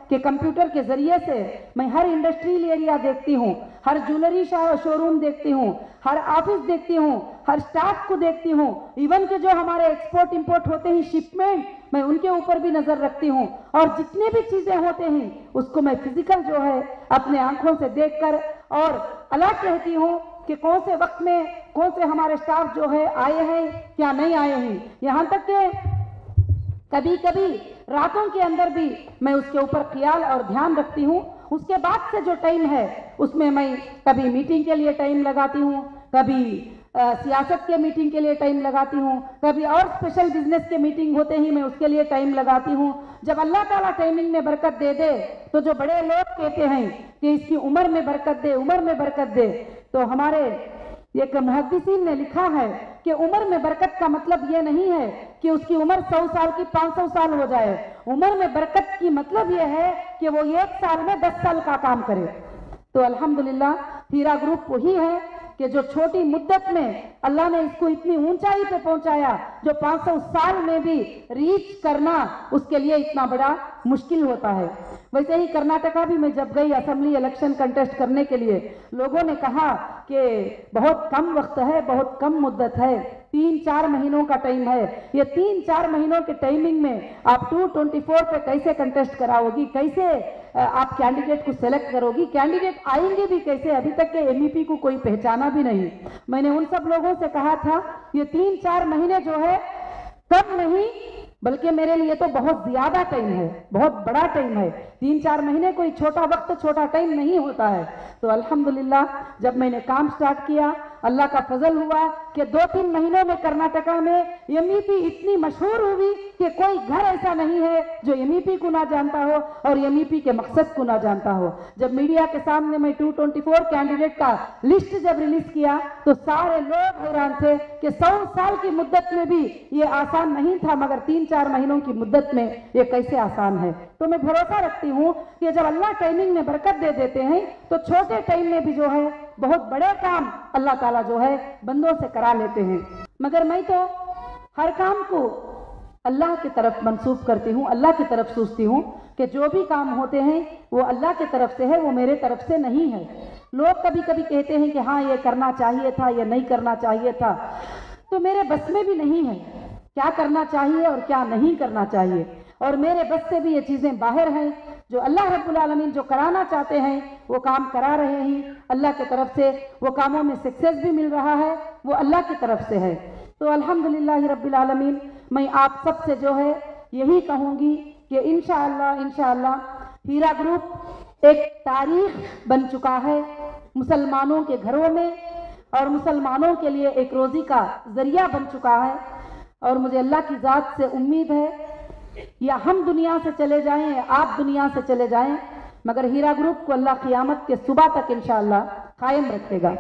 کہ कंप्यूटर के जरिए से मैं हर इंडस्ट्रियल एरिया देखती हूँ, हर ज्वेलरी शोरूम देखती हूँ, हर ऑफिस देखती हूँ, हर स्टाफ को देखती हूँ, इवन के जो हमारे एक्सपोर्ट इंपोर्ट होते हैं शिपमेंट, मैं उनके ऊपर भी नजर रखती हूँ। और जितने भी चीजें होते हैं उसको मैं फिजिकल जो है अपने आंखों से देखकर और अलर्ट रहती हूँ कि कौन से वक्त में कौन से हमारे स्टाफ जो है आए हैं क्या नहीं आए हैं। यहाँ तक कि कभी कभी रातों के अंदर भी मैं उसके ऊपर ख्याल और ध्यान रखती हूँ। उसके बाद से जो टाइम है उसमें मैं कभी मीटिंग के लिए टाइम लगाती हूँ, कभी सियासत के मीटिंग के लिए टाइम लगाती हूँ, कभी और स्पेशल बिजनेस के मीटिंग होते ही मैं उसके लिए टाइम लगाती हूँ। जब अल्लाह ताला टाइमिंग में बरकत दे दे तो जो बड़े लोग कहते हैं कि इसकी उम्र में बरकत दे, उम्र में बरकत दे, तो हमारे एक मुहद्दिसीन ने लिखा है कि उम्र में बरकत का मतलब ये नहीं है कि उसकी उम्र 100 साल की 500 साल हो जाए। उम्र में बरकत की मतलब ये है कि वो 1 साल में 10 साल का काम करे। तो अल्हम्दुलिल्लाह हीरा ग्रुप वही है कि जो छोटी मुद्दत में अल्लाह ने इसको इतनी ऊंचाई पे पहुंचाया, जो 500 साल में भी रीच करना उसके लिए इतना बड़ा मुश्किल होता है। वैसे ही कर्नाटका भी मैं जब गई असेंबली इलेक्शन कंटेस्ट करने के लिए, लोगों ने कहा कि बहुत कम वक्त है, बहुत कम मुद्दत है, 3-4 महीनों का टाइम है। ये 3-4 महीनों के टाइमिंग में आप 224 पे कैसे कंटेस्ट कराओगी, कैसे आप कैंडिडेट को सेलेक्ट करोगी, कैंडिडेट आएंगे भी कैसे, अभी तक के एमईपी को कोई पहचाना भी नहीं। मैंने उन सब लोगों से कहा था ये 3-4 महीने जो है कम नहीं बल्कि मेरे लिए तो बहुत ज्यादा टाइम है, बहुत बड़ा टाइम है। 3-4 महीने कोई छोटा वक्त, छोटा टाइम नहीं होता है। तो अल्हम्दुलिल्लाह जब मैंने काम स्टार्ट किया, अल्लाह का फजल हुआ कि 2-3 महीनों में कर्नाटका में एमईपी इतनी मशहूर हुई कि कोई घर ऐसा नहीं है जो एमईपी को ना जानता हो और एमईपी के मकसद को ना जानता हो। जब मीडिया के सामने मैं 224 कैंडिडेट का लिस्ट जब रिलीज किया तो सारे लोग हैरान थे कि 100 साल की मुद्दत में भी ये आसान नहीं था, मगर 3-4 महीनों की मुद्दत में ये कैसे आसान है। तो मैं भरोसा रखती हूँ कि जब अल्लाह टाइमिंग में बरकत दे देते हैं तो छोटे टाइम में भी जो है बहुत बड़े काम अल्लाह ताला जो है बंदों से करा लेते हैं। मगर मैं तो हर काम को अल्लाह की तरफ मंसूब करती हूँ, अल्लाह की तरफ सोचती हूँ कि जो भी काम होते हैं वो अल्लाह की तरफ से है, वो मेरे तरफ से नहीं है। लोग कभी कभी कहते हैं कि हाँ ये करना चाहिए था, ये नहीं करना चाहिए था, तो मेरे बस में भी नहीं है क्या करना चाहिए और क्या नहीं करना चाहिए। और मेरे बस से भी ये चीज़ें बाहर हैं। जो अल्लाह रब्बुल आलमीन जो कराना चाहते हैं वो काम करा रहे हैं, अल्लाह की तरफ से वो कामों में सक्सेस भी मिल रहा है, वो अल्लाह की तरफ से है। तो अल्हम्दुलिल्लाह रब्बिल आलमीन मैं आप सबसे जो है यही कहूँगी कि इंशाअल्लाह हीरा ग्रुप एक तारीख बन चुका है मुसलमानों के घरों में और मुसलमानों के लिए एक रोज़ी का जरिया बन चुका है। और मुझे अल्लाह की ज़ात से उम्मीद है या हम दुनिया से चले जाएं या आप दुनिया से चले जाएं, मगर हीरा ग्रुप को अल्लाह क़यामत के सुबह तक इंशाअल्लाह कायम रखेगा।